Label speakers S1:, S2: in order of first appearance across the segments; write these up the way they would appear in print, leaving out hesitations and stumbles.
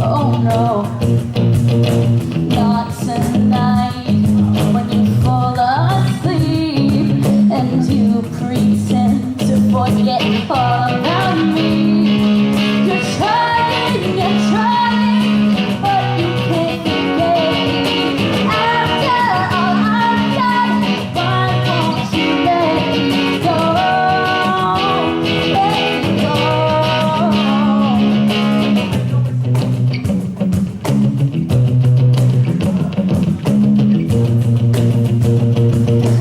S1: Oh no, not tonight. When you fall asleep and you pretend to forget all about me. You're trying, but you can't forget me. After all I've done, why won't you let me go? Let me go.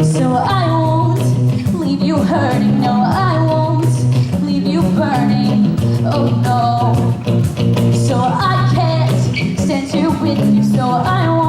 S1: So I won't leave you hurting, no, I won't leave you burning, oh no. So I can't stand here with you, so I won't